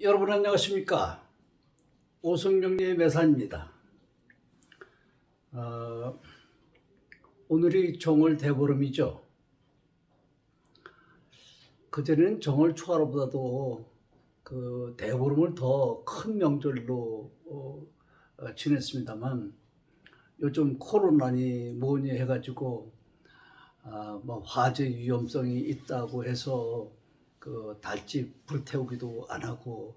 여러분 안녕하십니까? 오성룡리의 매사입니다. 오늘이 정월 대보름이죠. 그전에는 정월 초하루보다도 그 대보름을 더 큰 명절로 지냈습니다만 요즘 코로나니 뭐니 해가지고 뭐 화재 위험성이 있다고 해서 그 달집 불태우기도 안 하고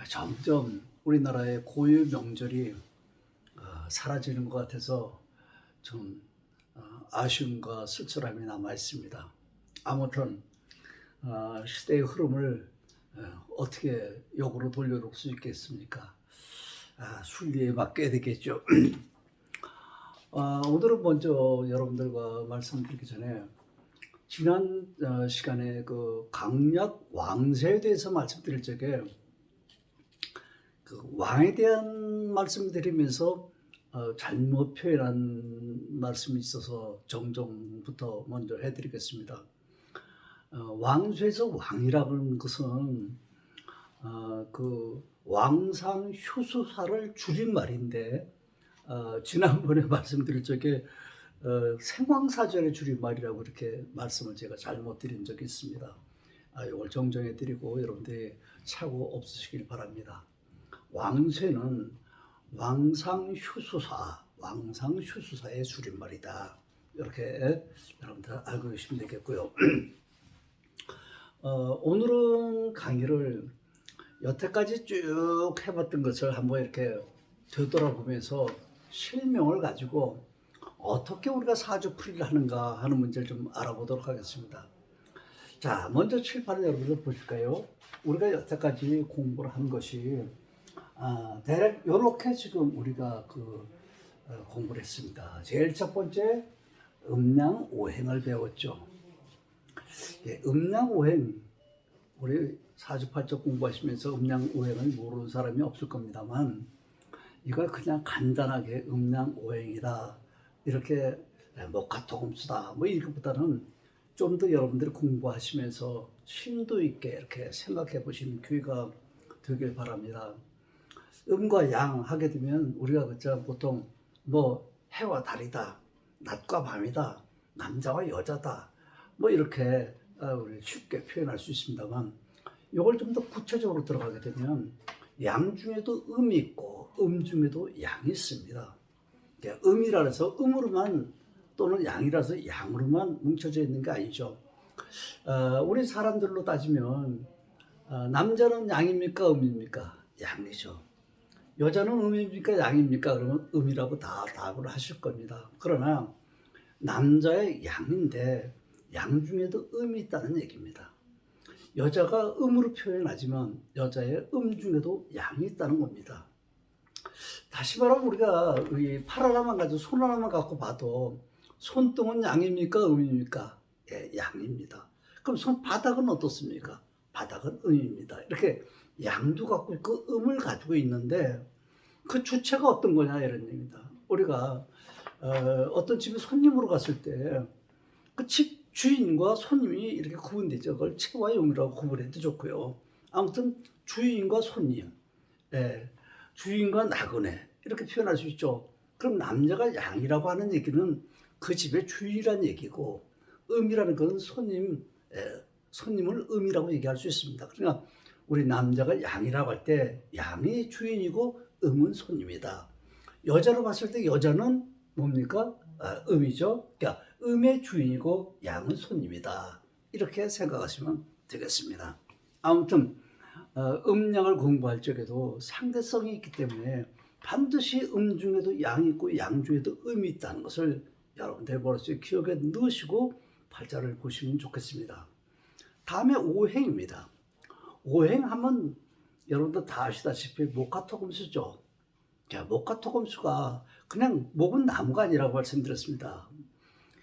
점점 우리나라의 고유 명절이 사라지는 것 같아서 좀 아쉬움과 쓸쓸함이 남아 있습니다. 아무튼 시대의 흐름을 어떻게 역으로 돌려놓을 수 있겠습니까? 순리에 맡겨야 되겠죠. 오늘은 먼저 여러분들과 말씀드리기 전에 지난 시간에 그 강약 왕세에 대해서 말씀드릴 적에 그 왕에 대한 말씀드리면서 잘못 표현한 말씀이 있어서 정정부터 먼저 해드리겠습니다. 왕쇠에서 왕이라는 것은 그 왕상 효수사를 줄인 말인데 지난번에 말씀드릴 적에 생황사절의 줄임말이라고 이렇게 말씀을 제가 잘못 드린 적이 있습니다. 이걸 정정해 드리고 여러분들이 사고 없으시길 바랍니다. 왕쇠는 왕상휴수사의 줄임말이다. 이렇게 여러분들 알고 계시면 되겠고요. 오늘은 강의를 여태까지 쭉 해봤던 것을 한번 이렇게 되돌아보면서 실명을 가지고 어떻게 우리가 사주풀이를 하는가 하는 문제를 좀 알아보도록 하겠습니다. 자, 먼저 칠판을 여러분들 보실까요? 우리가 여태까지 공부를 한 것이 대략 이렇게 지금 우리가 공부를 했습니다. 제일 첫 번째 음양오행을 배웠죠. 음양오행, 우리 사주팔적 공부하시면서 음양오행을 모르는 사람이 없을 겁니다만 이걸 그냥 간단하게 음양오행이다 이렇게 목화토금수다 뭐 이것보다는 좀 더 여러분들이 공부하시면서 심도 있게 이렇게 생각해 보시는 기회가 되길 바랍니다. 음과 양 하게 되면 우리가 보통 뭐 해와 달이다, 낮과 밤이다, 남자와 여자다 뭐 이렇게 우리 쉽게 표현할 수 있습니다만 이걸 좀 더 구체적으로 들어가게 되면 양 중에도 음이 있고 음 중에도 양이 있습니다. 음이라 해서 음으로만 또는 양이라서 양으로만 뭉쳐져 있는 게 아니죠. 우리 사람들로 따지면 남자는 양입니까 음입니까? 양이죠. 여자는 음입니까 양입니까? 그러면 음이라고 다 답을 하실 겁니다. 그러나 남자의 양인데 양 중에도 음이 있다는 얘기입니다. 여자가 음으로 표현하지만 여자의 음 중에도 양이 있다는 겁니다. 다시 말하면 우리가 팔 하나만 가지고 손 하나만 갖고 봐도 손등은 양입니까 음입니까? 예, 양입니다. 그럼 손바닥은 어떻습니까? 바닥은 음입니다. 이렇게 양도 갖고 있고 음을 가지고 있는데 그 주체가 어떤 거냐 이런 얘기입니다. 우리가 어떤 집에 손님으로 갔을 때 그 집 주인과 손님이 이렇게 구분되죠. 그걸 채와 용이라고 구분해도 좋고요. 아무튼 주인과 손님, 주인과 나그네 이렇게 표현할 수 있죠. 그럼 남자가 양이라고 하는 얘기는 그 집의 주인이라는 얘기고 음이라는 것은 손님을 음이라고 얘기할 수 있습니다. 그러니까 우리 남자가 양이라고 할 때 양이 주인이고 음은 손님이다. 여자로 봤을 때 여자는 뭡니까? 음이죠. 그러니까 음의 주인이고 양은 손님이다. 이렇게 생각하시면 되겠습니다. 아무튼 음양을 공부할 적에도 상대성이 있기 때문에 반드시 음 중에도 양이 있고 양 중에도 음이 있다는 것을 여러분들 머릿속에 기억에 넣으시고 팔자를 보시면 좋겠습니다. 다음에 오행입니다. 오행하면 여러분들 다 아시다시피 목화토금수죠. 목화토금수가 그냥 목은 나무가 아니라고 말씀드렸습니다.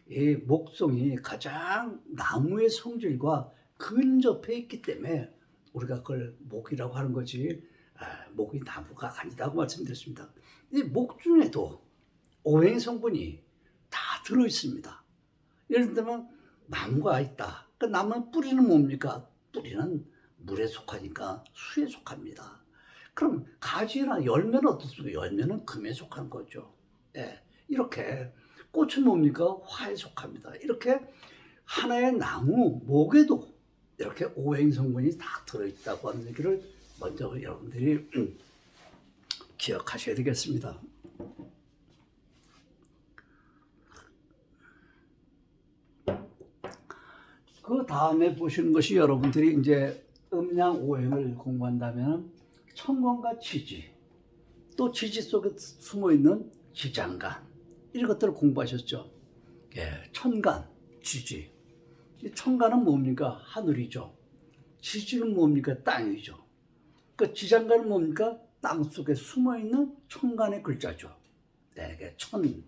이 목성이 가장 나무의 성질과 근접해 있기 때문에 우리가 그걸 목이라고 하는 거지 목이 나무가 아니다고 말씀드렸습니다. 이 목 중에도 오행 성분이 다 들어있습니다. 예를 들면 나무가 있다. 그 나무 뿌리는 뭡니까? 뿌리는 물에 속하니까 수에 속합니다. 그럼 가지나 열매는 어떻습니까? 열매는 금에 속한 거죠. 예, 이렇게 꽃은 뭡니까? 화에 속합니다. 이렇게 하나의 나무 목에도 이렇게 오행 성분이 다 들어있다고 하는 얘기를 먼저 여러분들이 기억하셔야 되겠습니다. 그 다음에 보시는 것이 여러분들이 이제 음양오행을 공부한다면 천간과 지지, 또 지지 속에 숨어있는 지장간, 이런 것들을 공부하셨죠. 예, 천간, 지지. 이 천간은 뭡니까? 하늘이죠. 지지는 뭡니까? 땅이죠. 그 지장간은 뭡니까? 땅 속에 숨어있는 천간의 글자죠. 네, 천,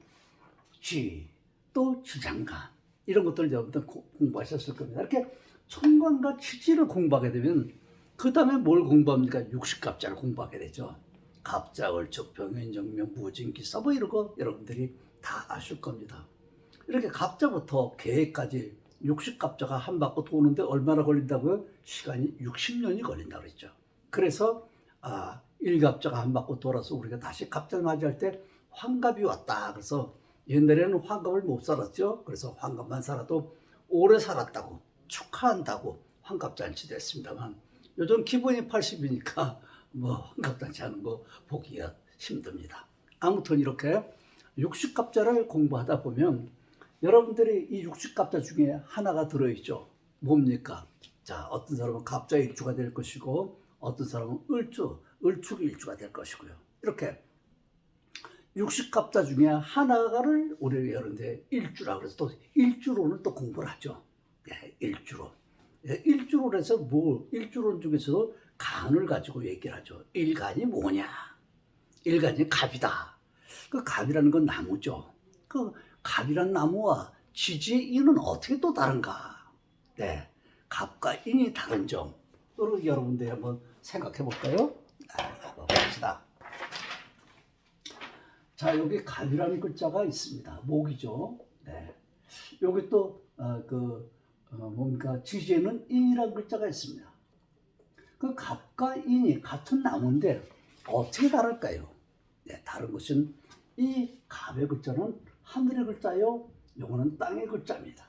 지, 또 지장간, 이런 것들을 여러분들 공부하셨을 겁니다. 이렇게 천간과 지지를 공부하게 되면 그 다음에 뭘 공부합니까? 육식갑자를 공부하게 되죠. 갑자, 을축, 병현, 정명, 무진기, 서버 이런 거 여러분들이 다 아실 겁니다. 이렇게 갑자부터 계획까지 육식갑자가 한 바퀴 도는데 얼마나 걸린다고요? 시간이 60년이 걸린다고 그랬죠. 그래서 일갑자가 한 바퀴 돌아서 우리가 다시 갑자를 맞이할 때 환갑이 왔다. 그래서 옛날에는 환갑을 못 살았죠. 그래서 환갑만 살아도 오래 살았다고 축하한다고 환갑잔치 됐습니다만 요즘 기본이 80이니까 뭐 환갑잔치 하는 거 보기가 힘듭니다. 아무튼 이렇게 육식갑자를 공부하다 보면 여러분들이 이 육식갑자 중에 하나가 들어있죠. 뭡니까? 자, 어떤 사람은 갑자 일주가 될 것이고 어떤 사람은 을축 일주가 될 것이고요. 이렇게 육식갑자 중에 하나를 우리가 여러분들 일주라고 해서 또 일주론을 또 공부를 하죠. 네, 일주론. 네, 일주론 해서 일주론 중에서도 간을 가지고 얘기를 하죠. 일간이 뭐냐? 일간이 갑이다. 그 갑이라는 건 나무죠. 그 갑이란 나무와 지지의 인은 어떻게 또 다른가? 네, 갑과 인이 다른 점. 여러분들이 한번 생각해 볼까요? 한번 봅시다. 자, 여기 갑이라는 글자가 있습니다. 목이죠. 네. 여기 또 뭡니까? 지지에는 인이라는 글자가 있습니다. 그 갑과 인이 같은 나무인데 어떻게 다를까요? 네, 다른 것은 이 갑의 글자는 하늘의 글자요, 요거는 땅의 글자입니다.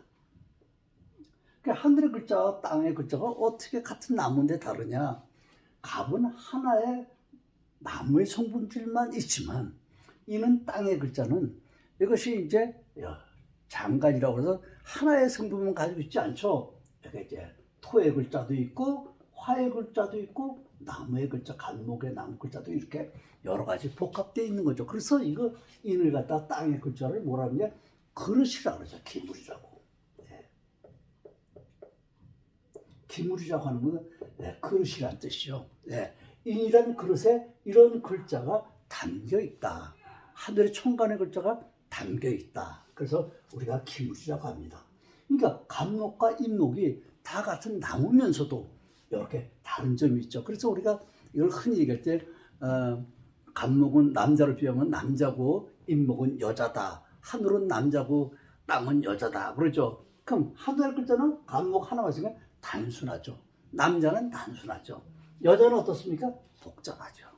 그 하늘의 글자와 땅의 글자가 어떻게 같은 나무인데 다르냐? 갑은 하나의 나무의 성분들만 있지만 이는 땅의 글자는 이것이 이제 장간이라고 해서 하나의 성분만 가지고 있지 않죠. 이렇게 이제 토의 글자도 있고 화의 글자도 있고 나무의 글자, 간목의 나무 글자도 이렇게 여러 가지 복합되어 있는 거죠. 그래서 이거 인을 갖다 땅의 글자를 뭐라 하냐? 그릇이라고 그러죠. 기물이라고. 네. 기물이라고 하는 건 그릇이란 뜻이죠. 네. 인이라는 그릇에 이런 글자가 담겨 있다. 하늘의 천간의 글자가 담겨 있다. 그래서 우리가 기물이라고 합니다. 그러니까 간목과 인목이 다 같은 나무면서도 이렇게 다른 점이 있죠. 그래서 우리가 이걸 흔히 얘기할 때 간목은 남자를 비하면 남자고 인목은 여자다. 하늘은 남자고 땅은 여자다. 그러죠. 그럼 하늘의 글자는 간목 하나만 있으면 단순하죠. 남자는 단순하죠. 여자는 어떻습니까? 복잡하죠.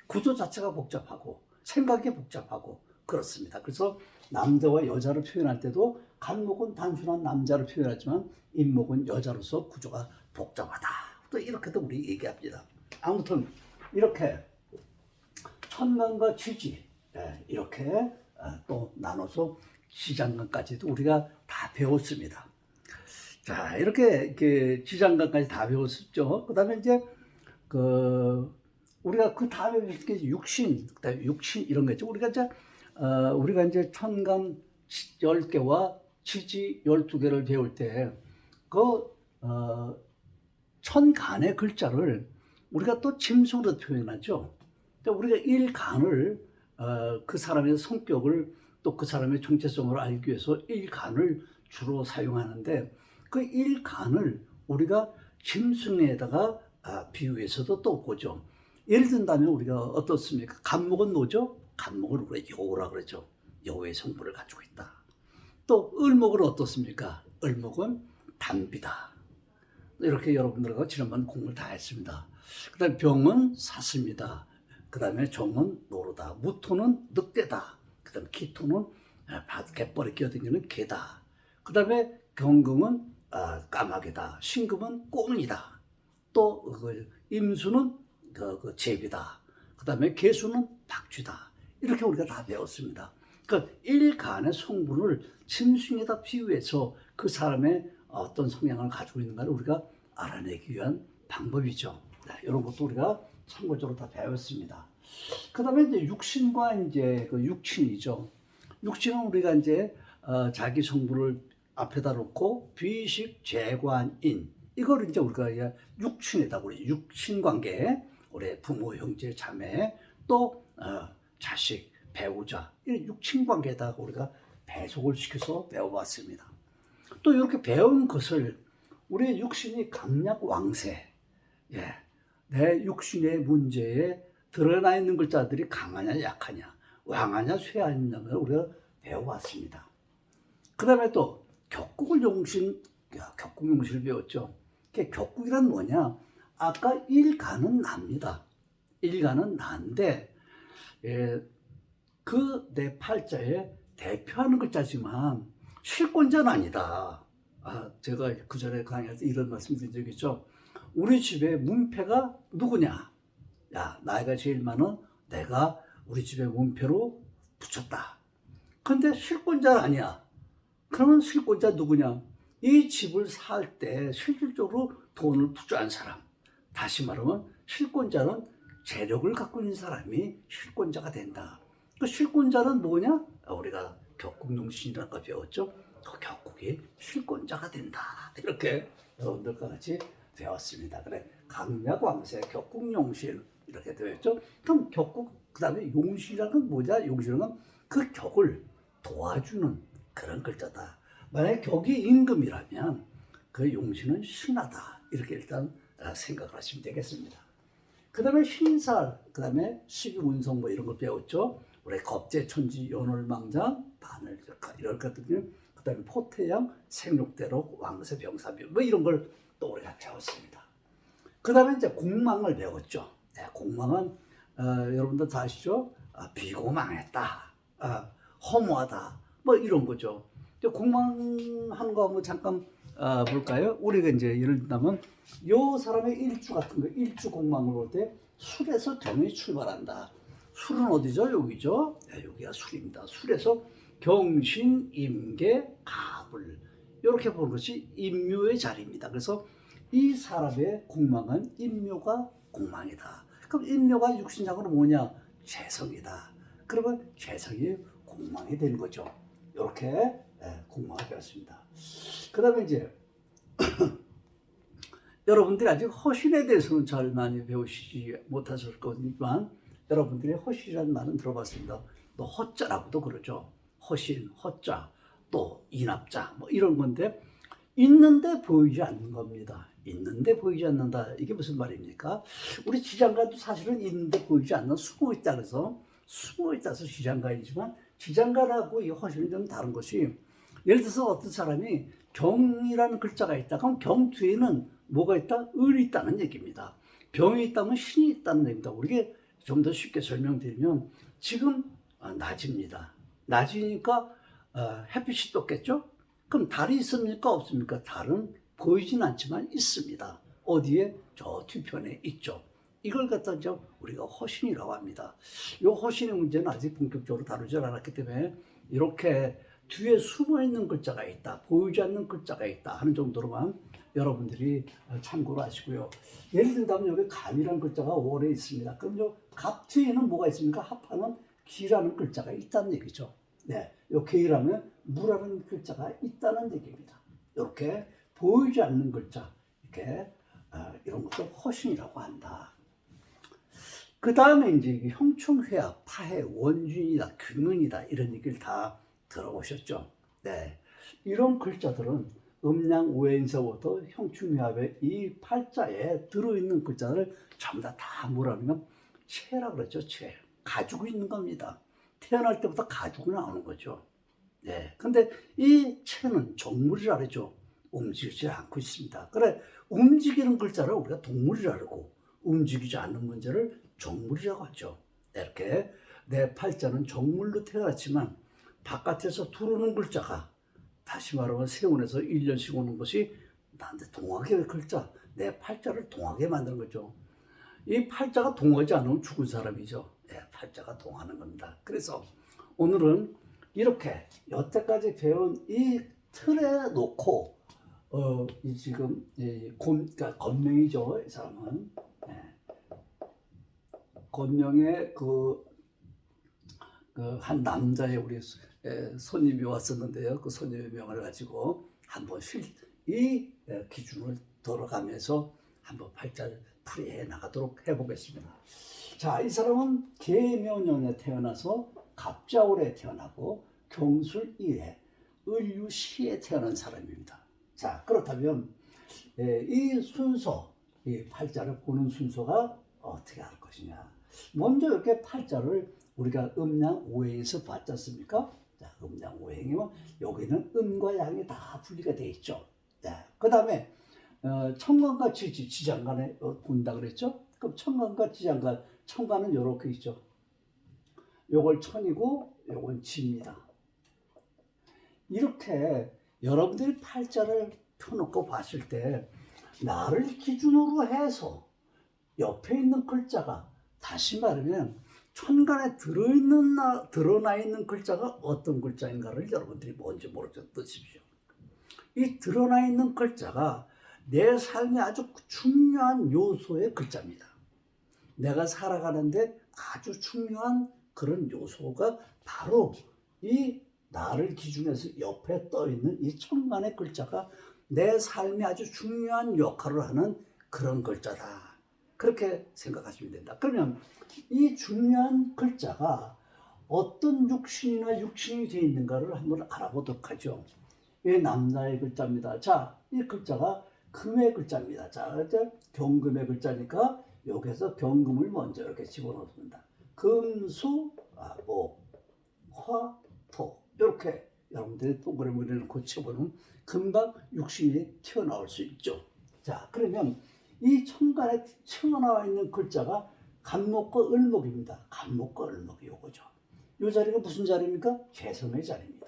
구조 자체가 복잡하고 생각이 복잡하고 그렇습니다. 그래서 남자와 여자를 표현할 때도 간목은 단순한 남자를 표현하지만 인목은 여자로서 구조가 복잡하다. 또 이렇게도 우리 얘기합니다. 아무튼 이렇게 천간과 지지 이렇게 또 나눠서 지장간까지도 우리가 다 배웠습니다. 자, 이렇게 지장간까지 다 배웠었죠. 그다음에 이제 우리가 그 다음에 이렇게 육신, 그다음에 육신 이런 거 있죠. 우리가 이제 천간 10개와 지지 12개를 배울 때 천간의 글자를 우리가 또 짐승으로 표현하죠. 우리가 일간을 그 사람의 성격을 또 그 사람의 정체성을 알기 위해서 일간을 주로 사용하는데 그 일간을 우리가 짐승에다가 비유해서도 또 보죠. 예를 든다면 우리가 어떻습니까? 간목은 뭐죠? 간목을 우리가 여우라 그러죠. 여우의 성분을 가지고 있다. 또 을목은 어떻습니까? 을목은 담비다. 이렇게 여러분들과 지난번 공부를 다 했습니다. 그 다음에 병은 사슴이다. 그 다음에 종은 노루다. 무토는 늑대다. 그 다음에 기토는 갯벌에 끼어다니는 개다. 그 다음에 경금은 까마귀다. 신금은 꼬문이다. 또 임수는 제비다. 그 다음에 개수는 박쥐다. 이렇게 우리가 다 배웠습니다. 그러니까 일간의 성분을 짐승에다 비유해서 그 사람의 어떤 성향을 가지고 있는가를 우리가 알아내기 위한 방법이죠. 네, 이런 것도 우리가 참고적으로 다 배웠습니다. 그 다음에 이제 육신과 이제 그 육친이죠. 육친은 우리가 이제 자기 성분을 앞에다 놓고 비식, 재관인 이걸 이제 우리가 육친이다. 우리 육친 관계, 우리 부모, 형제, 자매, 또 자식, 배우자 이런 육친 관계에다가 우리가 배속을 시켜서 배워봤습니다. 또 이렇게 배운 것을 우리 육신이 강약 왕세, 내 육신의 문제에 드러나 있는 글자들이 강하냐 약하냐, 왕하냐 쇠하냐를 우리가 배워봤습니다. 그 다음에 또 격국용신을 배웠죠. 격국이란 뭐냐? 아까 일간은 납니다. 일간은 나인데 그 내 팔자에 대표하는 글자지만 실권자는 아니다. 제가 그 전에 강의할 때 이런 말씀 드린 적이 있죠. 우리 집에 문패가 누구냐? 나이가 제일 많은 내가 우리 집에 문패로 붙였다. 근데 실권자는 아니야. 그러면 실권자 누구냐? 이 집을 살 때 실질적으로 돈을 부조한 사람. 다시 말하면 실권자는 재력을 갖고 있는 사람이 실권자가 된다. 그 실권자는 뭐냐? 우리가 격국용신이라는 거 배웠죠. 그 격국이 실권자가 된다. 이렇게 여러분들과 같이 배웠습니다. 그래, 강약왕세, 격국용신 이렇게 되었죠. 그럼 격국 그 다음에 용신이라는 건 뭐냐? 용신은 그 격을 도와주는 그런 글자다. 만약에 격이 임금이라면 그 용신은 신하다. 이렇게 일단 생각을 하시면 되겠습니다. 그 다음에 신살, 그 다음에 시기운성 뭐 이런 걸 배웠죠. 우리 겁재천지, 연월망장, 바늘적화 이런 것들은 그 다음에 포태양, 생육대록, 왕세, 병사비 뭐 이런 걸 또 우리가 배웠습니다. 그 다음에 이제 공망을 배웠죠. 공망은 여러분들 다 아시죠? 비고망했다, 허무하다 뭐 이런 거죠. 공망하는 거 한번 잠깐 볼까요? 우리가 이제 예를 들면 요 사람의 일주 같은 거, 일주 공망을 볼 때 술에서 경이 출발한다. 술은 어디죠? 여기죠. 여기가 술입니다. 술에서 경신, 임계, 가불 이렇게 보는 것이 임묘의 자리입니다. 그래서 이 사람의 공망은 임묘가 공망이다. 그럼 임묘가 육신상으로 뭐냐? 재성이다. 그러면 재성이 공망이 되는 거죠. 이렇게 공망을 배웠습니다. 그 다음에 이제 여러분들이 아직 허신에 대해서는 잘 많이 배우시지 못하실 거지만 여러분들이 허신이라는 말은 들어봤습니다. 또 허자라고도 그러죠. 허신, 허자, 또 인합자 뭐 이런 건데 있는데 보이지 않는 겁니다. 있는데 보이지 않는다. 이게 무슨 말입니까? 우리 지장가도 사실은 있는데 보이지 않는 숨어 있다 그래서 숨어 있다서 지장가이지만 지장가라고 이 허신이 좀 다른 것이 예를 들어서 어떤 사람이 경이라는 글자가 있다. 그럼 경 뒤에는 뭐가 있다? 을이 있다는 얘기입니다. 병이 있다면 신이 있다는 얘기입니다. 우리가 좀 더 쉽게 설명드리면 지금 낮입니다. 낮이니까 햇빛이 떴겠죠? 그럼 달이 있습니까? 없습니까? 달은 보이진 않지만 있습니다. 어디에? 저 뒤편에 있죠. 이걸 갖다 이제 우리가 허신이라고 합니다. 이 허신의 문제는 아직 본격적으로 다루지 않았기 때문에 이렇게 뒤에 숨어 있는 글자가 있다, 보이지 않는 글자가 있다 하는 정도로만 여러분들이 참고를 하시고요. 예를 들자면 여기 갑이라는 글자가 5월에 있습니다. 그럼 갑 뒤에는 뭐가 있습니까? 합하는 기라는 글자가 있다는 얘기죠. 네, 요 계라면 무라는 글자가 있다는 얘기입니다. 이렇게 보이지 않는 글자, 이렇게 이런 것도 허신이라고 한다. 그 다음에 이제 형충회합, 파해, 원준이다, 균은이다 이런 얘기를 다 들어보셨죠? 네, 이런 글자들은 음양 오행서부터 형충회합의 이 팔자에 들어있는 글자를 전부 다 뭐라면 체라 그러죠. 체, 가지고 있는 겁니다. 태어날 때부터 가지고 나오는 거죠. 네, 근데 이 체는 정물이라 그러죠. 움직이지 않고 있습니다. 그래, 움직이는 글자를 우리가 동물이라고, 움직이지 않는 문제를 정물이라고 하죠. 이렇게 내 팔자는 정물로 태어났지만 바깥에서 들어오는 글자가, 다시 말하면 세운에서 1년씩 오는 것이 나한테 동하게 글자, 내 팔자를 동하게 만드는 거죠. 이 팔자가 동하지 않으면 죽은 사람이죠. 팔자가 동하는 겁니다. 그래서 오늘은 이렇게 여태까지 배운 이 틀에 놓고 이 지금 그러니까 건명이죠. 이 사람은 건명의 한 남자의 우리 손님이 왔었는데요. 그 손님의 명을 가지고 한번 이 기준을 들어가면서 한번 팔자를 풀이해 나가도록 해보겠습니다. 자, 이 사람은 계묘년에 태어나서 갑자월에 태어나고 경술일에 을유시에 태어난 사람입니다. 자, 그렇다면 이 순서, 이 팔자를 보는 순서가 어떻게 할 것이냐. 먼저 이렇게 팔자를 우리가 음양오행에서 봤지 않습니까? 자, 음양오행이면 여기는 음과 양이 다 분리가 되어 있죠. 그 다음에 천간과 지장간에 본다 그랬죠? 그럼 천간과 지장간, 천간은 이렇게 있죠. 요걸 천이고 요건 지입니다. 이렇게 여러분들이 팔자를 펴놓고 봤을 때 나를 기준으로 해서 옆에 있는 글자가, 다시 말하면 천간에 드러나 있는 글자가 어떤 글자인가를 여러분들이 먼저 모르셨으십시오. 이 드러나 있는 글자가 내 삶의 아주 중요한 요소의 글자입니다. 내가 살아가는데 아주 중요한 그런 요소가 바로 이 나를 기준해서 옆에 떠 있는 이 천간의 글자가 내 삶에 아주 중요한 역할을 하는 그런 글자다. 그렇게 생각하시면 된다. 그러면 이 중요한 글자가 어떤 육신이 되어 있는가를 한번 알아보도록 하죠. 이 남자의 글자입니다. 자, 이 글자가 금의 글자입니다. 자, 경금의 글자니까 여기서 경금을 먼저 이렇게 집어넣습니다. 금수, 목, 화, 토. 이렇게 여러분들이 동그라미를 놓고 쳐보면 금방 육신이 튀어나올 수 있죠. 자, 그러면 이 천간에 튀어나와 있는 글자가 간목과 을목입니다. 간목과 을목이 요거죠. 이 자리가 무슨 자리입니까? 재성의 자리입니다.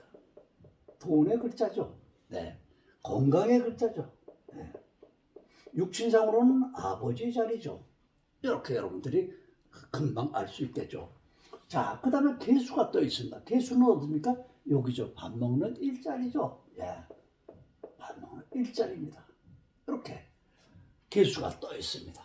돈의 글자죠. 네. 건강의 글자죠. 네. 육신상으로는 아버지의 자리죠. 이렇게 여러분들이 금방 알 수 있겠죠. 자, 그 다음에 개수가 떠 있습니다. 개수는 어디입니까? 여기죠. 밥 먹는 일자리죠. 밥 먹는 일자리입니다. 이렇게 개수가 떠 있습니다.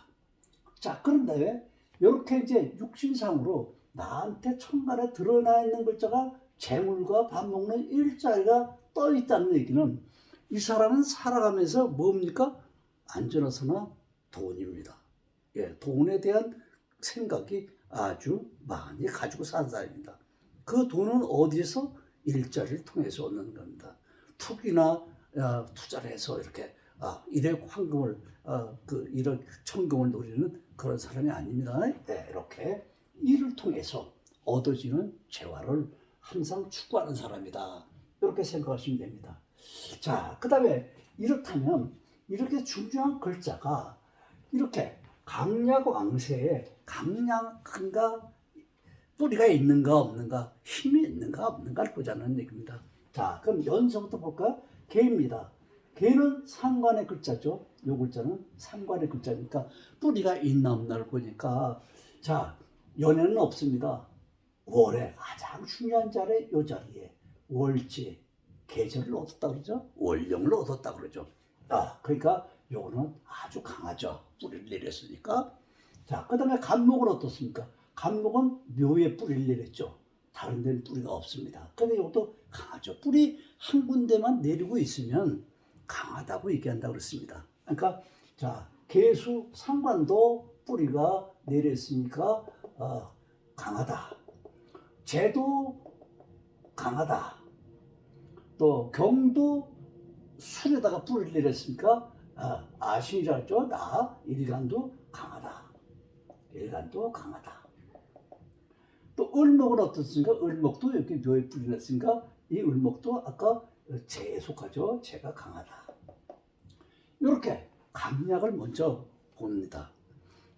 자, 그런데 이렇게 이제 육신상으로 나한테 천간에 드러나 있는 글자가 재물과 밥 먹는 일자리가 떠 있다는 얘기는 이 사람은 살아가면서 뭡니까? 안전하서나 돈입니다. 돈에 대한 생각이 아주 많이 가지고 사는 사람입니다. 그 돈은 어디서? 일자리를 통해서 얻는 겁니다. 투기나 투자를 해서 이렇게 일의 황금을 이런 천금을 노리는 그런 사람이 아닙니다. 이렇게 일을 통해서 얻어지는 재화를 항상 추구하는 사람이다. 이렇게 생각하시면 됩니다. 자, 그 다음에 이렇다면 이렇게 중요한 글자가 이렇게 강약왕세에 강약한가, 뿌리가 있는가 없는가, 힘이 있는가 없는가를 보자는 얘기입니다. 자, 그럼 연서부터 볼까요? 개입니다. 개는 상관의 글자죠. 요 글자는 상관의 글자니까 뿌리가 있나 없나를 보니까, 자, 연에는 없습니다. 월에 가장 중요한 자리에, 요 자리에 월지, 계절을 얻었다 그러죠. 월령을 얻었다 그러죠. 그러니까 요거는 아주 강하죠. 뿌리를 내렸으니까. 자, 그 다음에 간목은 어떻습니까? 간목은 묘에 뿌리를 내렸죠. 다른 데는 뿌리가 없습니다. 근데 이것도 강하죠. 뿌리 한 군데만 내리고 있으면 강하다고 얘기한다고 그랬습니다. 그러니까 자, 계수 상관도 뿌리가 내렸으니까 강하다. 재도 강하다. 또 경도 술에다가 뿌리를 내렸으니까 아신이라 했죠. 일간도 강하다. 일간도 강하다. 또 을목은 어떻습니까? 을목도 이렇게 묘에 뿌리 냈으니까 이 을목도 아까 재에 속하죠. 재가 강하다. 이렇게 강약을 먼저 봅니다.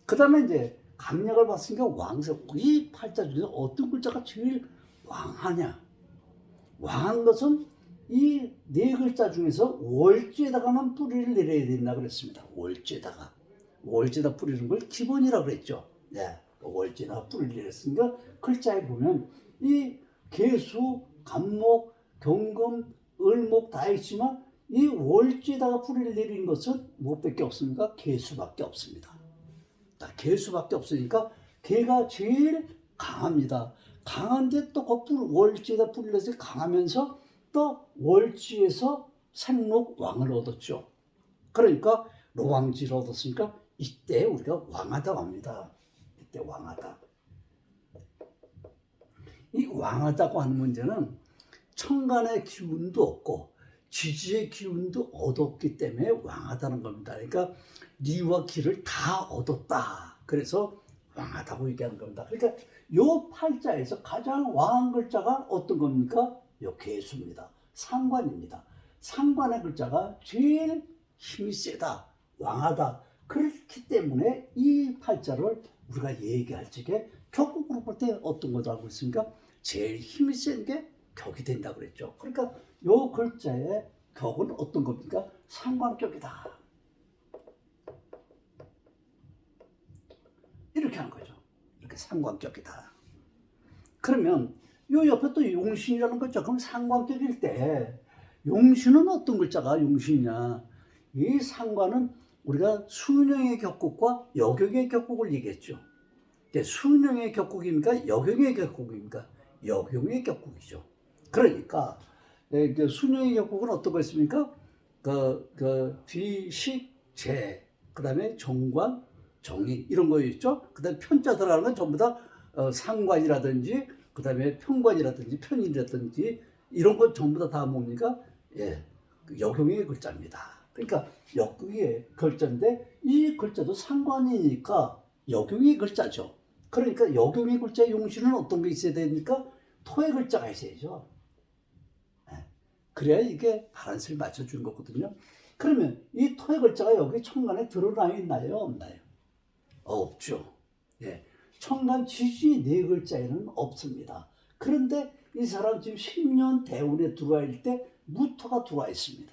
그 다음에 이제 강약을 봤으니까 왕세, 이 팔자 중에서 어떤 글자가 제일 왕하냐? 왕한 것은 이 네 글자 중에서 월지에다가만 뿌리를 내려야 된다 그랬습니다. 월지에다 뿌리는 걸 기본이라고 그랬죠. 네, 월지에다가 뿌리를 내렸으니까 글자에 보면 이 개수, 간목, 경금, 을목 다 있지만 이 월지에다가 뿌리를 내리는 것은 무엇밖에 없습니까? 개수밖에 없습니다. 개수밖에 없으니까 개가 제일 강합니다. 강한데 또 거꾸로 월지에다 뿌리를 내서 강하면서 또 월지에서 생록 왕을 얻었죠. 그러니까 로왕지를 얻었으니까 이때 우리가 왕하다고 합니다. 이때 왕하다. 이 왕하다고 하는 문제는 천간의 기운도 없고 지지의 기운도 얻었기 때문에 왕하다는 겁니다. 그러니까 리와 기를 다 얻었다. 그래서 왕하다고 얘기하는 겁니다. 그러니까 요 팔자에서 가장 왕한 글자가 어떤 겁니까? 요 개수입니다. 상관입니다. 상관의 글자가 제일 힘이 세다, 왕하다. 그렇기 때문에 이 팔자를 우리가 얘기할 적에 격국으로 볼 때 어떤 것을 알고 있습니까? 제일 힘이 센 게 격이 된다 그랬죠. 그러니까 요 글자의 격은 어떤 겁니까? 상관격이다. 이렇게 하는 거죠. 이렇게 상관격이다. 그러면 요 옆에 또 용신이라는 글자, 그럼 상관격일 때 용신은 어떤 글자가 용신이냐? 이 상관은 우리가 순형의 격국과 역용의 격국을 얘기했죠. 순형의 격국입니까? 역용의 격국입니까? 역용의 격국이죠. 그러니까 순형의 격국은 어떤 거 있습니까? 비식, 재, 그 다음에 정관, 정인 이런 거 있죠. 그 다음에 편자 들어가는 건 전부 다 상관이라든지 그 다음에 편관이라든지 편인이라든지 이런 건 전부 다 뭡니까? 예, 역용의 글자입니다. 그러니까 역용의 글자인데 이 글자도 상관이니까 역용의 글자죠. 그러니까 역용의 글자의 용신은 어떤 게 있어야 됩니까? 토의 글자가 있어야죠. 예, 그래야 이게 바란스를 맞춰주는 거거든요. 그러면 이 토의 글자가 여기 천간에 드러나 있나요? 없나요? 없죠. 예. 천간 지지 네 글자에는 없습니다. 그런데 이 사람 지금 10년 대운에 들어와 있을 때 무토가 들어와 있습니다.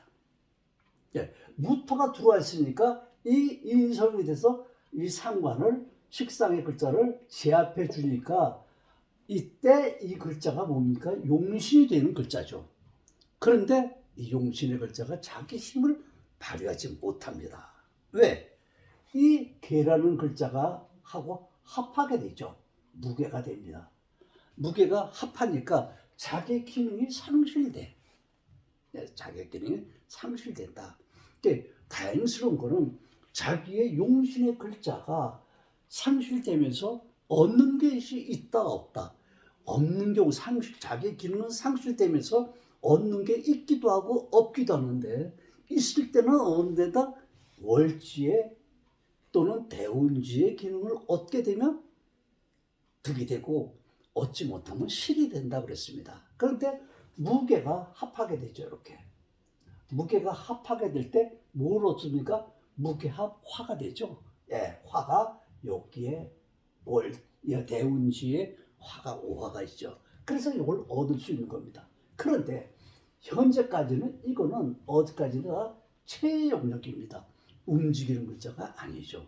예. 무토가 들어와 있으니까 이 인성이 돼서 이 상관을 식상의 글자를 제압해 주니까 이때 이 글자가 뭡니까? 용신이 되는 글자죠. 그런데 이 용신의 글자가 자기 힘을 발휘하지 못합니다. 왜? 이 개라는 글자가 하고 합하게 되죠. 무게가 됩니다. 무게가 합하니까 자기 기능이 상실돼. 자기 기능이 상실된다. 근데 다행스러운 거는 자기의 용신의 글자가 상실되면서 얻는 것이 있다 없다. 없는 경우 자기의 기능은 상실되면서 얻는 게 있기도 하고 없기도 하는데 있을 때는 어느 데다 월지에 또는 대운지의 기능을 얻게 되면 득이 되고 얻지 못하면 실이 된다 그랬습니다. 그런데 무게가 합하게 되죠. 이렇게 무게가 합하게 될 때 뭘 얻습니까? 무게합 화가 되죠. 예, 화가 여기에 대운지에 화가 오화가 있죠. 그래서 이걸 얻을 수 있는 겁니다. 그런데 현재까지는 이거는 어디까지나 체의 영역입니다. 움직이는 글자가 아니죠.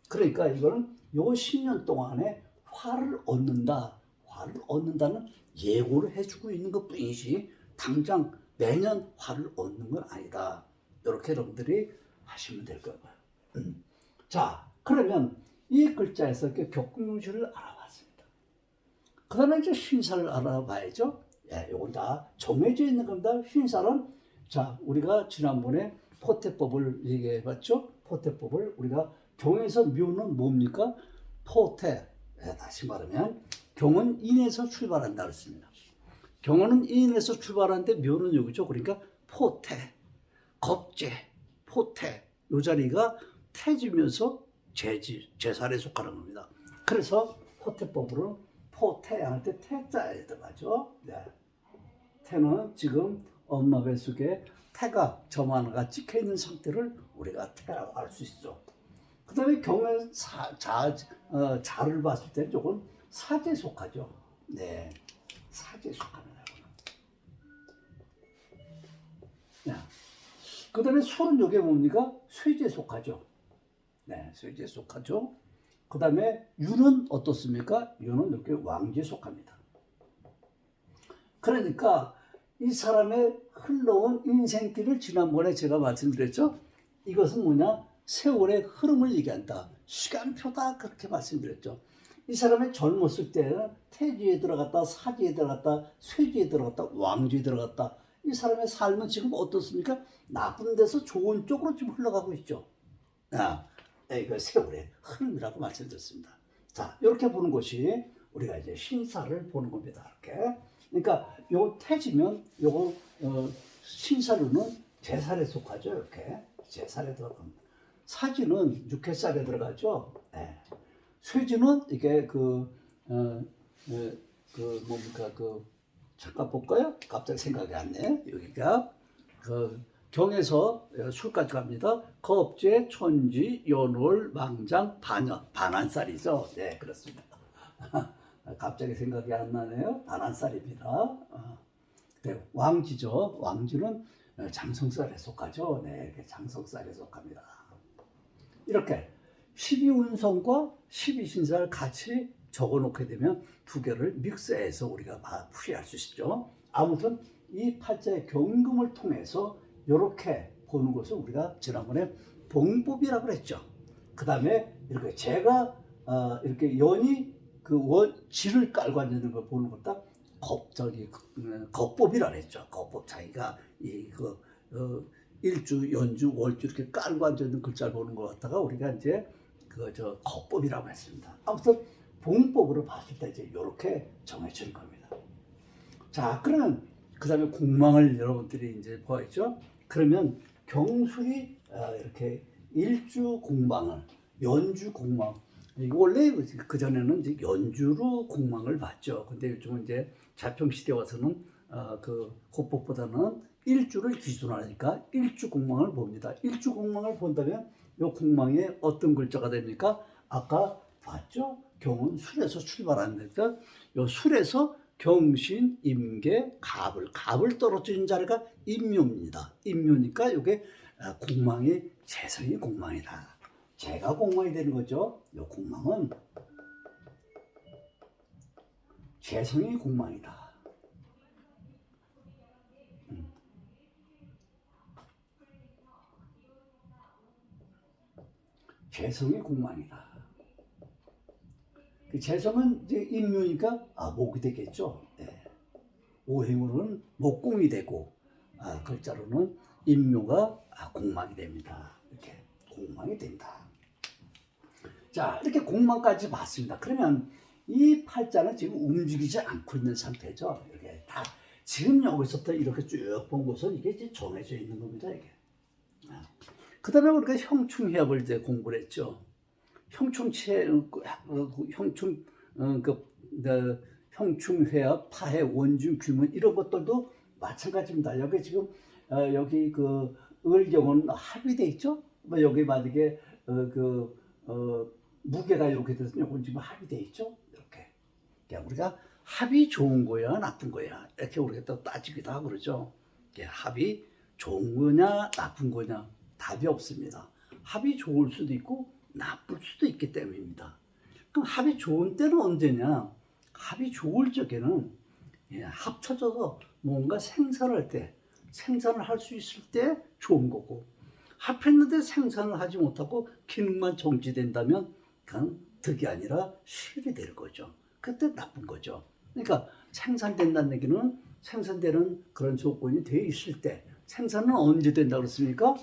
그러니까 이거는 요 10년 동안에 화를 얻는다는 예고를 해주고 있는 것 뿐이지 당장 매년 화를 얻는 건 아니다. 이렇게 여러분들이 하시면 될 거예요. 자, 그러면 이 글자에서 이렇게 격국용신을 알아봤습니다. 그 다음에 이제 쉰살을 알아봐야죠. 예, 이건 다 정해져 있는 겁니다. 쉰살은 자, 우리가 지난번에 포태법을 얘기해봤죠. 포태법을 우리가 경에서 묘는 뭡니까? 포태. 예, 다시 말하면 경은 인에서 출발한다 그랬습니다. 경은 인에서 출발하는데 묘는 여기죠. 그러니까 포태, 겁재, 포태 이 자리가 태지면서 제살에 속하는 겁니다. 그래서 포태법으로 포태 할 때 태자에 들어가죠. 네. 태는 지금 엄마 뱃속에 태가 점 하나가 찍혀 있는 상태를 우리가 태라고 할 수 있어. 그 다음에 경의 자를 봤을 때는 조금 사제에 속하죠. 네, 사제에 속합니다. 그 다음에 술은 여기에 뭡니까? 쇠제에 속하죠. 네, 쇠제에 속하죠. 그 다음에 유는 어떻습니까? 유는 이렇게 왕제에 속합니다. 그러니까 이 사람의 흘러온 인생길을 지난번에 제가 말씀드렸죠. 이것은 뭐냐? 세월의 흐름을 얘기한다. 시간표다. 그렇게 말씀드렸죠. 이 사람의 젊었을 때는 태지에 들어갔다, 사지에 들어갔다, 쇠지에 들어갔다, 왕지에 들어갔다. 이 사람의 삶은 지금 어떻습니까? 나쁜 데서 좋은 쪽으로 지금 흘러가고 있죠. 이거 세월의 흐름이라고 말씀드렸습니다. 자, 이렇게 보는 것이 우리가 이제 신사를 보는 겁니다. 이렇게. 그러니까 요 태지면 요거 신사류는 제살에 속하죠. 이렇게 제살에 들어갑니다. 사지는 육해살에 들어가죠. 네. 쇠지는 이게 뭡니까 잠깐 볼까요? 갑자기 생각이 안 나. 여기가 경에서 술까지 갑니다. 겁제, 촌지, 연월, 망장, 반환살이죠. 네, 그렇습니다. 갑자기 생각이 안 나네요. 반환살입니다. 네, 왕지죠. 왕지는 장성살에 속하죠. 네, 장성살에 속합니다. 이렇게 12운성과 12신사를 같이 적어놓게 되면 두 개를 믹스해서 우리가 풀이할 수 있죠. 아무튼 이 팔자의 경금을 통해서 이렇게 보는 것을 우리가 지난번에 봉법이라고 했죠. 그 다음에 이렇게 제가 이렇게 연이 지를 깔고 앉는 걸 보는 것다 겁법이라 했죠. 겁법 자기가 일주, 연주, 월주 이렇게 깔고 앉는 글자를 보는 것 같다가 우리가 이제 겁법이라고 했습니다. 아무튼 봉법으로 봤을 때 이제 이렇게 정해지는 겁니다. 자, 그러면 그 다음에 공망을 여러분들이 이제 보았죠. 그러면 경술이 이렇게 일주 공망을, 연주 공망. 원래 그 전에는 이제 연주로 공망을 봤죠. 근데 요즘은 이제 자평 시대 와서는 호법보다는 일주를 기준으로 하니까 일주 공망을 봅니다. 일주 공망을 본다면 이 공망에 어떤 글자가 됩니까? 아까 봤죠? 경은 술에서 출발하는데 이 술에서 경신, 임계, 갑을 떨어뜨린 자리가 임묘입니다. 임묘니까 이게 공망이 재성이 공망이다. 제가 공망이 되는 거죠. 이 공망은 재성이 공망이다. 재성이 공망이다. 그 재성은 이제 임묘니까 목이 되겠죠. 네. 오행으로는 목공이 되고 글자로는 임묘가 공망이 됩니다. 이렇게 공망이 된다. 자, 이렇게 공망까지 봤습니다. 그러면 이 팔자는 지금 움직이지 않고 있는 상태죠. 이렇게 다 지금 여기서부터 이렇게 쭉 본 것은 이게 이제 정해져 있는 겁니다. 이게. 그다음에 우리가 형충해합을 이제 공부를 했죠. 형충회합, 파해, 원중, 규문 이런 것들도 마찬가지입니다. 여기 지금 여기 을경은 합이 돼 있죠. 여기 만약에 무게가 이렇게 돼서 이건 지금 합이 돼 있죠. 이렇게. 그러니까 우리가 합이 좋은 거야, 나쁜 거야 이렇게 우리가 또 따지기도 하고 그러죠. 합이 좋은 거냐, 나쁜 거냐 답이 없습니다. 합이 좋을 수도 있고 나쁠 수도 있기 때문입니다. 그럼 합이 좋은 때는 언제냐? 합이 좋을 적에는 합쳐져서 뭔가 생산할 때, 생산을 할 수 있을 때 좋은 거고, 합했는데 생산을 하지 못하고 기능만 정지된다면 그건 득이 아니라 실이 될 거죠. 그때 나쁜 거죠. 그러니까 생산된다는 얘기는 생산되는 그런 조건이 돼 있을 때, 생산은 언제 된다고 그랬습니까?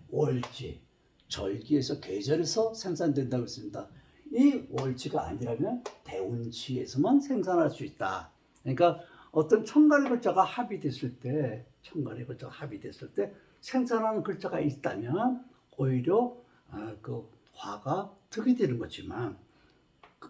월지, 절기에서 계절에서 생산된다고 했습니다. 이 월지가 아니라면 대운치에서만 생산할 수 있다. 그러니까 어떤 천간의 글자가 합의됐을 때, 생산하는 글자가 있다면 오히려 그 화가 득이 되는 거지만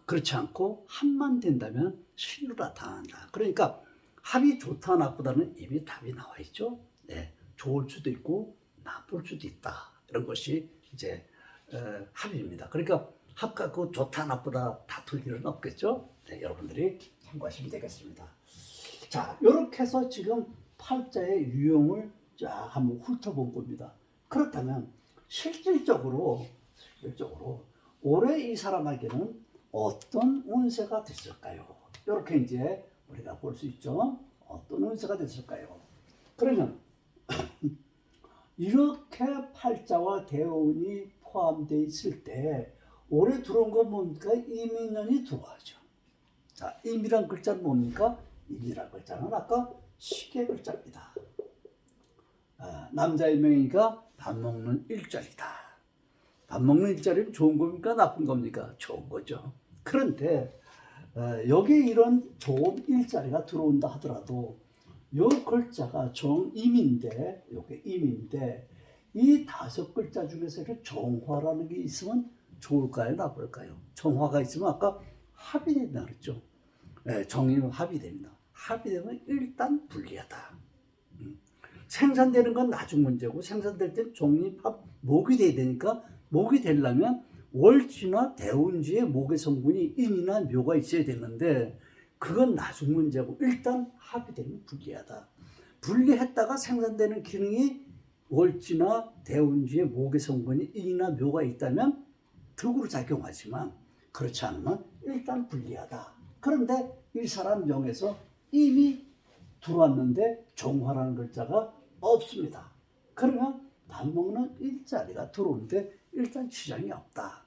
그렇지 않고 합만 된다면 실로 나타난다. 그러니까 합이 좋다 나쁘다는 이미 답이 나와 있죠. 네, 좋을 수도 있고 나쁠 수도 있다. 이런 것이 이제 합입니다. 그러니까 합 갖고 좋다 나쁘다 다툴 일은 없겠죠. 네, 여러분들이 참고하시면 되겠습니다. 자, 이렇게 해서 지금 팔자의 유형을 쫙 한번 훑어본 겁니다. 그렇다면 실질적으로 올해 이 사람에게는 어떤 운세가 됐을까요? 이렇게 이제 우리가 볼 수 있죠. 어떤 운세가 됐을까요? 그러면 이렇게 팔자와 대운이 포함되어 있을 때 올해 들어온 건 뭡니까? 임인년이 들어와죠. 자, 임이란 글자는 뭡니까? 임이란 글자는 아까 시계 글자입니다. 남자의 명이니까 밥 먹는 일자리다. 밥 먹는 일자리는 좋은 겁니까? 나쁜 겁니까? 좋은 거죠. 그런데 여기에 이런 좋은 일자리가 들어온다 하더라도 요 글자가 정임인데, 요게 임인데 이 5글자 중에서 이렇게 정화라는 게 있으면 좋을까요? 나쁠까요? 정화가 있으면 아까 합이 된다 그랬죠. 정임은 합이 됩니다. 합이 되면 일단 불리하다. 생산되는 건 나중 문제고 생산될 땐 정립합 목이 돼야 되니까 목이 되려면 월지나 대운지에 목의 성분이 인이나 묘가 있어야 되는데 그건 나중 문제고 일단 합이 되면 불리하다. 분리했다가 생산되는 기능이 월지나 대운지에 목의 성분이 인이나 묘가 있다면 득으로 작용하지만 그렇지 않으면 일단 불리하다. 그런데 이 사람 명에서 이미 들어왔는데 정화라는 글자가 없습니다. 그러면 밥 먹는 일자리가 들어오는데 일단 지장이 없다.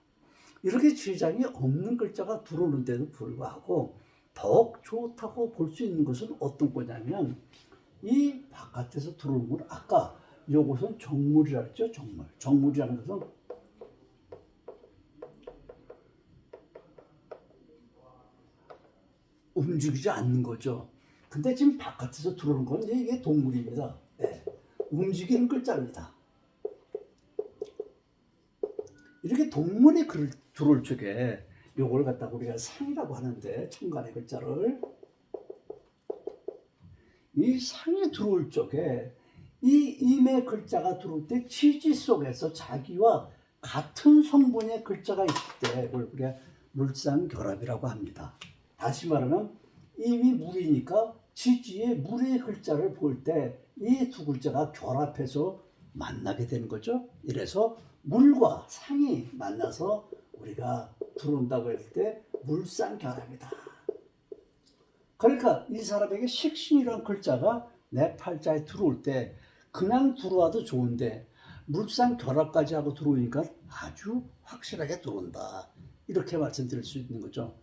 이렇게 지장이 없는 글자가 들어오는데도 불구하고 더욱 좋다고 볼 수 있는 것은 어떤 거냐면 이 바깥에서 들어오는 건 아까 이것은 정물이라 했죠. 정물. 정물이라는 것은 움직이지 않는 거죠. 근데 지금 바깥에서 들어오는 건 이게 동물입니다. 네. 움직이는 글자입니다. 이렇게 동물이 들어올 적에 요걸 갖다가 우리가 상이라고 하는데 천간의 글자를 이 상이 들어올 적에 이 임의 글자가 들어올 때 지지 속에서 자기와 같은 성분의 글자가 있을 때 그걸 우리가 물상결합이라고 합니다. 다시 말하면 임이 물이니까 지지에 물의 글자를 볼 때 이 두 글자가 결합해서 만나게 되는 거죠. 이래서 물과 상이 만나서 우리가 들어온다고 했을 때 물상결합이다. 그러니까 이 사람에게 식신이라는 글자가 내 팔자에 들어올 때 그냥 들어와도 좋은데 물상결합까지 하고 들어오니까 아주 확실하게 들어온다. 이렇게 말씀드릴 수 있는 거죠.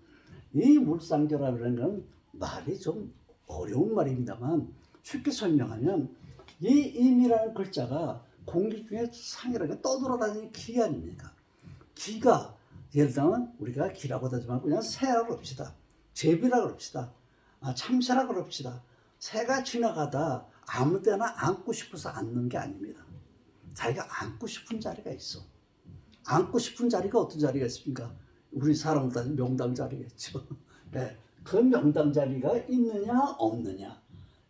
이 물상결합이라는 건 말이 좀 어려운 말입니다만 쉽게 설명하면 이 임이라는 글자가 공기 중에 상이라는 게 떠돌아다니는 기 아닙니까? 기가 예를 들면 우리가 기라고 하지 말고 그냥 새라고 합시다. 제비라고 합시다. 참새라고 합시다. 새가 지나가다 아무 때나 앉고 싶어서 앉는 게 아닙니다. 자기가 앉고 싶은 자리가 있어. 앉고 싶은 자리가 어떤 자리가 있습니까? 우리 사람을 따지면 명당 자리겠죠. 네. 그 명당 자리가 있느냐 없느냐.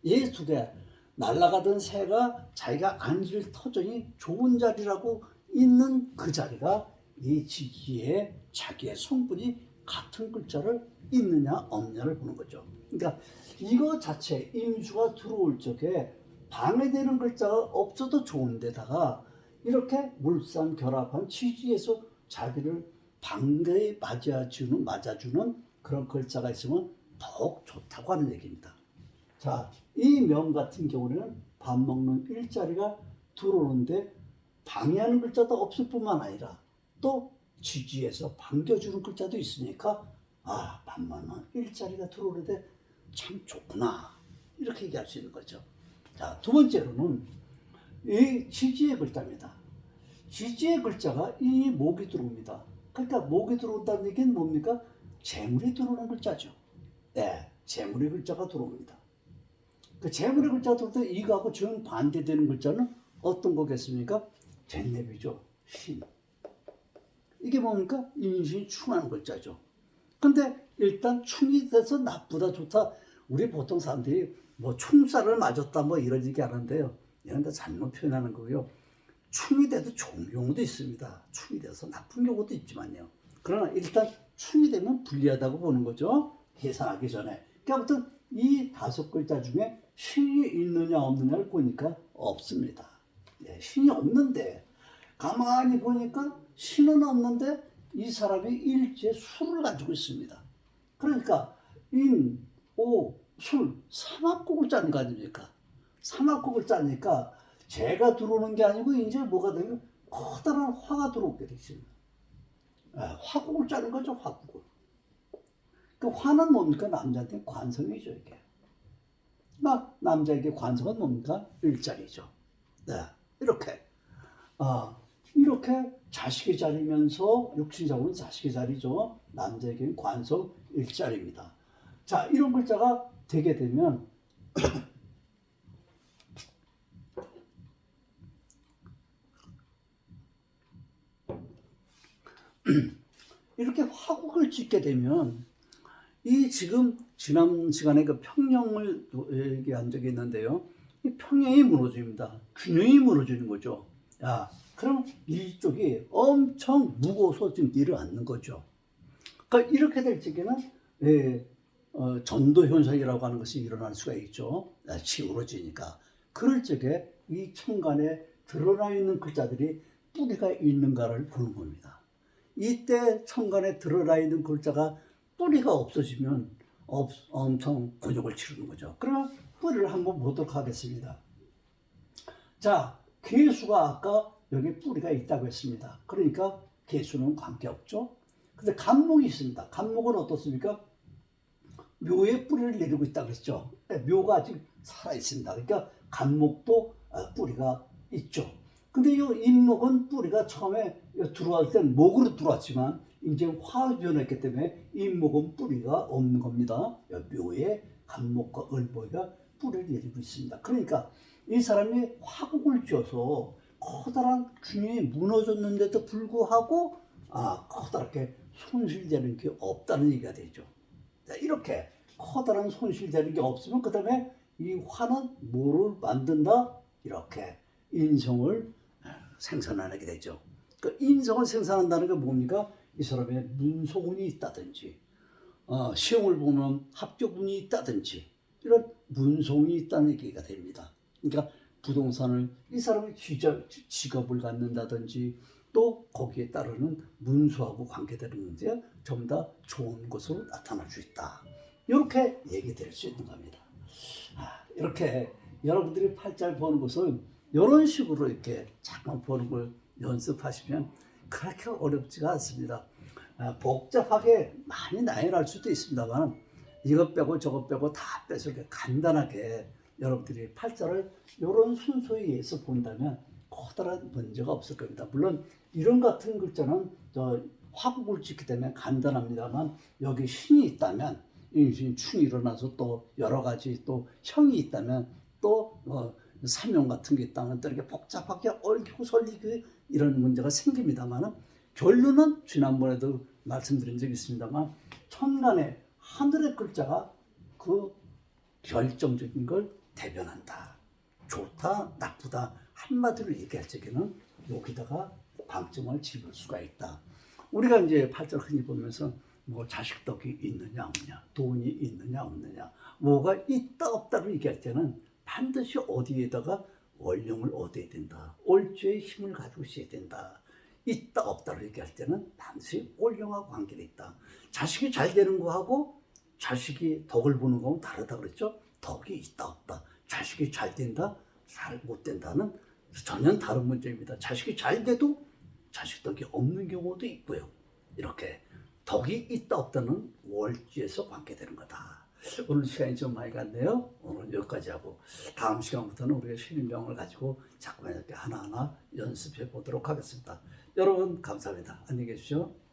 이 두 개. 날아가던 새가 자기가 앉을 터전이 좋은 자리라고 있는 그 자리가 이 지지에 자기의 성분이 같은 글자를 있느냐 없느냐를 보는 거죠. 그러니까 이거 자체 임수가 들어올 적에 방해되는 글자가 없어도 좋은데다가 이렇게 물상 결합한 지지에서 자기를 방대에 맞아주는 그런 글자가 있으면 더욱 좋다고 하는 얘기입니다. 자, 이 명 같은 경우는 밥 먹는 일자리가 들어오는데 방해하는 글자도 없을 뿐만 아니라 또 지지에서 반겨주는 글자도 있으니까 밥 먹는 일자리가 들어오는데 참 좋구나 이렇게 얘기할 수 있는 거죠. 자, 두 번째로는 이 지지의 글자입니다. 지지의 글자가 이 목이 들어옵니다. 그러니까 목이 들어온다는 얘기는 뭡니까? 재물이 들어오는 글자죠. 네, 재물의 글자가 들어옵니다. 그 재물의 글자가 들어올 때 이거하고 정반대되는 글자는 어떤 거겠습니까? 젠neb이죠. 신. 이게 뭡니까? 인신이 충하는 글자죠. 근데 일단 충이 돼서 나쁘다 좋다. 우리 보통 사람들이 뭐 충살을 맞았다 뭐 이런 얘기 하는데요. 이런 데 잘못 표현하는 거고요. 충이 돼도 좋은 경우도 있습니다. 충이 돼서 나쁜 경우도 있지만요. 그러나 일단 충이 되면 불리하다고 보는 거죠. 계산하기 전에. 그러니까 아무튼 이 5글자 중에 신이 있느냐 없느냐를 보니까 없습니다. 네, 신이 없는데 가만히 보니까 신은 없는데 이 사람이 일제 술을 가지고 있습니다. 그러니까 인, 오, 술, 삼합국을 짜는 거 아닙니까? 삼합국을 짜니까 재가 들어오는 게 아니고 이제 뭐가 되면 커다란 화가 들어오게 되십니다. 화국을 짜는 거죠, 화국을. 그 화는 뭡니까? 남자한테 관성이죠, 이게. 남자에게 관성은 뭡니까? 일자리죠. 네, 이렇게. 이렇게 자식의 자리면서 육신적으로는 자식의 자리죠. 남자에게는 관성 일자리입니다. 자, 이런 글자가 되게 되면 이렇게 화국을 짓게 되면 이 지금 지난 시간에 그 평형을 얘기한 적이 있는데요. 이 평형이 무너집니다. 균형이 무너지는 거죠. 그럼 이쪽이 엄청 무거워서 지금 내려앉는 거죠. 그러니까 이렇게 될 적에는 전도 현상이라고 하는 것이 일어날 수가 있죠. 기울어지니까. 그럴 적에 이 천간에 드러나 있는 글자들이 뿌리가 있는가를 보는 겁니다. 이때 천간에 드러나 있는 글자가 뿌리가 없어지면 엄청 곤욕을 치르는 거죠. 그러면 뿌리를 한번 보도록 하겠습니다. 자, 개수가 아까 여기 뿌리가 있다고 했습니다. 그러니까 개수는 관계없죠. 근데 간목이 있습니다. 간목은 어떻습니까? 묘에 뿌리를 내리고 있다고 했죠. 묘가 아직 살아있습니다. 그러니까 간목도 뿌리가 있죠. 근데 이 인목은 뿌리가 처음에 들어왔을 때는 목으로 들어왔지만 이제 화로 변했기 때문에 인목은 뿌리가 없는 겁니다. 묘에 간목과 을목이가 뿌리를 내리고 있습니다. 그러니까 이 사람이 화국을 지어서 커다란 균형이 무너졌는데도 불구하고 커다랗게 손실되는 게 없다는 얘기가 되죠. 이렇게 커다란 손실되는 게 없으면 그 다음에 이 화는 뭐를 만든다? 이렇게 인성을 생산하게 되죠. 그 인성을 생산한다는 게 뭡니까? 이 사람의 문소운이 있다든지 시험을 보면 합격운이 있다든지 이런 문소운이 있다는 얘기가 됩니다. 그러니까 부동산을 이 사람이 직업을 갖는다든지 또 거기에 따르는 문서하고 관계되는 문제 전부 다 좋은 것으로 나타날 수 있다. 이렇게 얘기될 수 있는 겁니다. 이렇게 여러분들이 팔자를 보는 것은 이런 식으로 이렇게 잠깐 보는 걸 연습하시면 그렇게 어렵지가 않습니다. 복잡하게 많이 나열할 수도 있습니다만 이것 빼고 저것 빼고 다 빼서 이렇게 간단하게 여러분들이 팔자를 이런 순서에 의해서 본다면 커다란 문제가 없을 겁니다. 물론 이런 같은 글자는 화국을 짓기 때문에 간단합니다만 여기 신이 있다면 충이 일어나서 또 여러 가지 또 형이 있다면 또 사명 같은 게 있다면 또 이렇게 복잡하게 얽히고 설리고 이런 문제가 생깁니다만 결론은 지난번에도 말씀드린 적이 있습니다만 천간에 하늘의 글자가 그 결정적인 걸 대변한다. 좋다, 나쁘다 한마디로 얘기할 적에는 여기다가 방점을 집을 수가 있다. 우리가 이제 팔자를 흔히 보면서 뭐 자식 덕이 있느냐 없느냐, 돈이 있느냐 없느냐, 뭐가 있다 없다로 얘기할 때는 반드시 어디에다가 원령을 얻어야 된다. 올주의 힘을 가지고 있어야 된다. 있다 없다로 얘기할 때는 반드시 원령과 관계가 있다. 자식이 잘 되는 거하고 자식이 덕을 보는 거하고 다르다 그랬죠. 덕이 있다 없다. 자식이 잘 된다, 잘 못 된다는 전혀 다른 문제입니다. 자식이 잘 돼도 자식 덕이 없는 경우도 있고요. 이렇게 덕이 있다 없다는 월지에서 관계되는 거다. 오늘 시간이 좀 많이 갔네요. 오늘 여기까지 하고 다음 시간부터는 우리가 신인명을 가지고 자꾸만 이렇게 하나하나 연습해 보도록 하겠습니다. 여러분 감사합니다. 안녕히 계십시오.